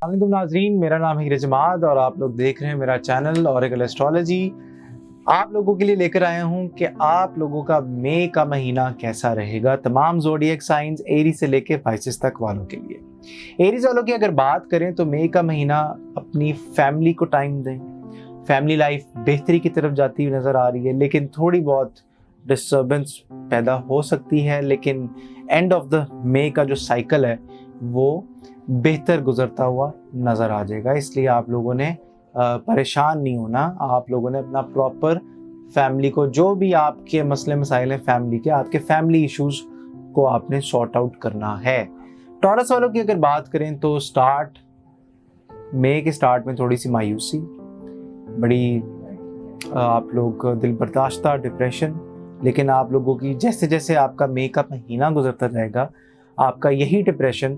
السلام علیکم ناظرین، میرا نام ہے جماعت اور آپ لوگ دیکھ رہے ہیں میرا چینل اوریکل ایسٹرالوجی۔ آپ لوگوں کے لیے لے کر آیا ہوں کہ آپ لوگوں کا مئی کا مہینہ کیسا رہے گا، تمام زوڈیک سائنز ایری سے لے کے پائسس تک والوں کے لیے۔ ایریز والوں کی اگر بات کریں تو مئی کا مہینہ اپنی فیملی کو ٹائم دیں، فیملی لائف بہتری کی طرف جاتی ہوئی نظر آ رہی ہے، لیکن تھوڑی بہت ڈسٹربنس پیدا ہو سکتی ہے، لیکن اینڈ آف دا مئی کا جو سائیکل ہے وہ بہتر گزرتا ہوا نظر آ جائے گا۔ اس لیے آپ لوگوں نے پریشان نہیں ہونا، آپ لوگوں نے اپنا پراپر فیملی کو، جو بھی آپ کے مسئلے مسائل ہیں فیملی کے، آپ کے فیملی ایشوز کو آپ نے سارٹ آؤٹ کرنا ہے۔ ٹورس والوں کی اگر بات کریں تو مئی کے سٹارٹ میں تھوڑی سی مایوسی، بڑی آپ لوگ دل برداشتہ، ڈپریشن، لیکن آپ لوگوں کی جیسے جیسے آپ کا مئی کا مہینہ گزرتا جائے گا آپ کا یہی ڈپریشن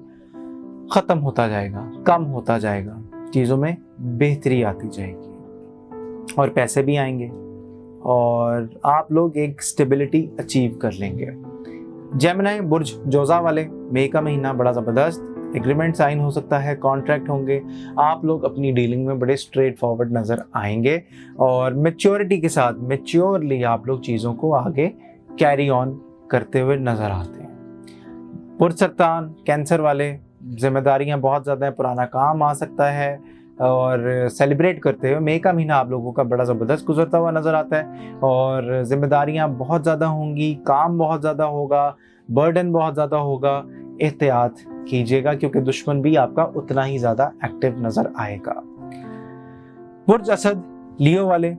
ختم ہوتا جائے گا، کم ہوتا جائے گا، چیزوں میں بہتری آتی جائے گی اور پیسے بھی آئیں گے اور آپ لوگ ایک سٹیبلٹی اچیو کر لیں گے۔ جیمنائی برج جوزا والے، مئی کا مہینہ بڑا زبردست، ایگریمنٹ سائن ہو سکتا ہے، کانٹریکٹ ہوں گے، آپ لوگ اپنی ڈیلنگ میں بڑے اسٹریٹ فارورڈ نظر آئیں گے اور میچورٹی کے ساتھ میچورلی آپ لوگ چیزوں کو آگے کیری آن کرتے ہوئے نظر آتے ہیں۔ برج سرطان کینسر والے، ذمہ داریاں بہت زیادہ ہیں، پرانا کام آ سکتا ہے اور سیلیبریٹ کرتے ہوئے مئی کا مہینہ آپ لوگوں کا بڑا زبردست گزرتا ہوا نظر آتا ہے اور ذمہ داریاں بہت زیادہ ہوں گی، کام بہت زیادہ ہوگا، برڈن بہت زیادہ ہوگا۔ احتیاط کیجیے گا کیونکہ دشمن بھی آپ کا اتنا ہی زیادہ ایکٹیو نظر آئے گا۔ برج اسد لیو والے،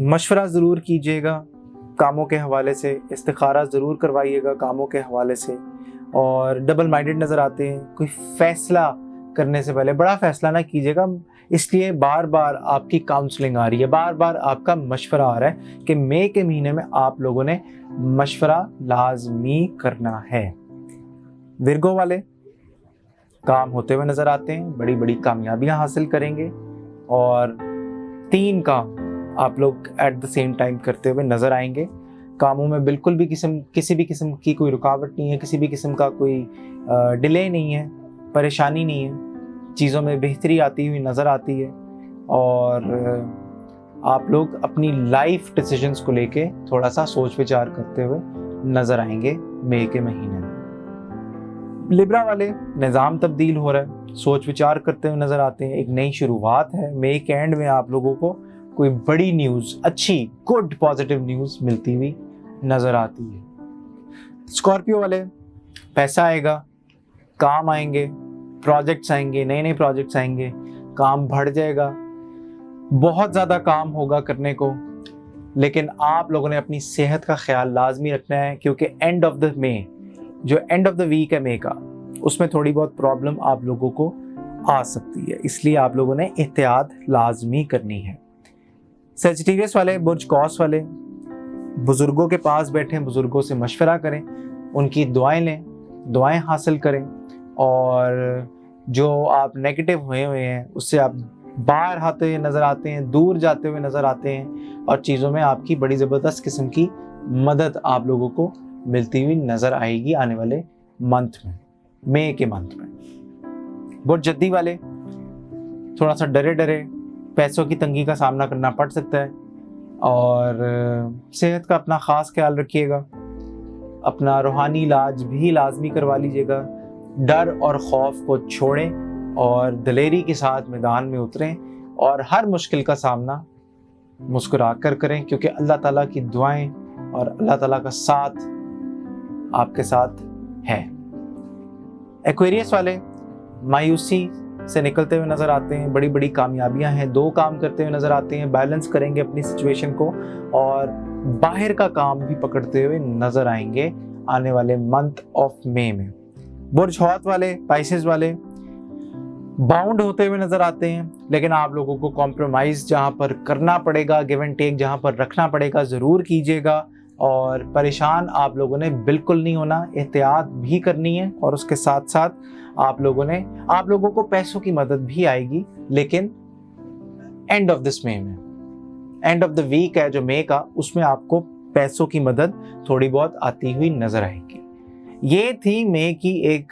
مشورہ ضرور کیجیے گا کاموں کے حوالے سے، استخارہ ضرور کروائیے گا کاموں کے حوالے سے، اور ڈبل مائنڈڈ نظر آتے ہیں۔ کوئی فیصلہ کرنے سے پہلے بڑا فیصلہ نہ کیجیے گا، اس لیے بار بار آپ کی کاؤنسلنگ آ رہی ہے، بار بار آپ کا مشورہ آ رہا ہے کہ مئی کے مہینے میں آپ لوگوں نے مشورہ لازمی کرنا ہے۔ ورگو والے، کام ہوتے ہوئے نظر آتے ہیں، بڑی بڑی کامیابیاں حاصل کریں گے اور 3 کام آپ لوگ ایٹ دا سیم ٹائم کرتے ہوئے نظر آئیں گے۔ کاموں میں بالکل بھی کسی بھی قسم کی کوئی رکاوٹ نہیں ہے، کسی بھی قسم کا کوئی ڈیلے نہیں ہے، پریشانی نہیں ہے، چیزوں میں بہتری آتی ہوئی نظر آتی ہے اور آپ لوگ اپنی لائف ڈیسیجنز کو لے کے تھوڑا سا سوچ وچار کرتے ہوئے نظر آئیں گے مئی کے مہینے میں۔ لبرا والے، نظام تبدیل ہو رہا ہے، سوچ وچار کرتے ہوئے نظر آتے ہیں، ایک نئی شروعات ہے، مئی کے اینڈ میں آپ لوگوں کو کوئی بڑی نیوز، اچھی گڈ پازیٹیو نیوز ملتی ہوئی نظر آتی ہے۔ اسکارپیو والے، پیسہ آئے گا، کام آئیں گے، پروجیکٹس آئیں گے، نئے نئے پروجیکٹس آئیں گے، کام بڑھ جائے گا، بہت زیادہ کام ہوگا کرنے کو، لیکن آپ لوگوں نے اپنی صحت کا خیال لازمی رکھنا ہے کیونکہ اینڈ آف دا مئی، جو اینڈ آف دا ویک ہے مئی کا، اس میں تھوڑی بہت پرابلم آپ لوگوں کو آ سکتی ہے، اس لیے آپ لوگوں نے احتیاط لازمی کرنی ہے۔ سیجیٹیریس والے، برج کوس والے، بزرگوں کے پاس بیٹھیں، بزرگوں سے مشورہ کریں، ان کی دعائیں لیں، دعائیں حاصل کریں اور جو آپ نیگیٹو ہوئے ہیں اس سے آپ باہر آتے ہوئے نظر آتے ہیں، دور جاتے ہوئے نظر آتے ہیں اور چیزوں میں آپ کی بڑی زبردست قسم کی مدد آپ لوگوں کو ملتی ہوئی نظر آئے گی آنے والے منتھ میں، مئی کے منتھ میں۔ برج جدی والے، تھوڑا سا ڈرے ڈرے، پیسوں کی تنگی کا سامنا کرنا پڑ سکتا ہے اور صحت کا اپنا خاص خیال رکھیے گا، اپنا روحانی علاج بھی لازمی کروا لیجیے گا، ڈر اور خوف کو چھوڑیں اور دلیری کے ساتھ میدان میں اتریں اور ہر مشکل کا سامنا مسکرا کر کریں کیونکہ اللہ تعالیٰ کی دعائیں اور اللہ تعالیٰ کا ساتھ آپ کے ساتھ ہے۔ ایکویریس والے، مایوسی سے نکلتے ہوئے نظر آتے ہیں، بڑی بڑی کامیابیاں ہیں، 2 کام کرتے ہوئے نظر آتے ہیں، بیلنس کریں گے اپنی سچویشن کو اور باہر کا کام بھی پکڑتے ہوئے نظر آئیں گے آنے والے منتھ آف مئی میں۔ برج حوت والے، پائسس والے، باؤنڈ ہوتے ہوئے نظر آتے ہیں لیکن آپ لوگوں کو کمپرومائز جہاں پر کرنا پڑے گا، گیو اینڈ ٹیک جہاں پر رکھنا پڑے گا ضرور کیجیے گا اور پریشان آپ لوگوں نے بالکل نہیں ہونا، احتیاط بھی کرنی ہے اور اس کے ساتھ ساتھ آپ لوگوں کو پیسوں کی مدد بھی آئے گی، لیکن اینڈ آف دس مئی میں، اینڈ آف دا ویک ہے جو مئی کا، اس میں آپ کو پیسوں کی مدد تھوڑی بہت آتی ہوئی نظر آئے گی۔ یہ تھی مئی کی ایک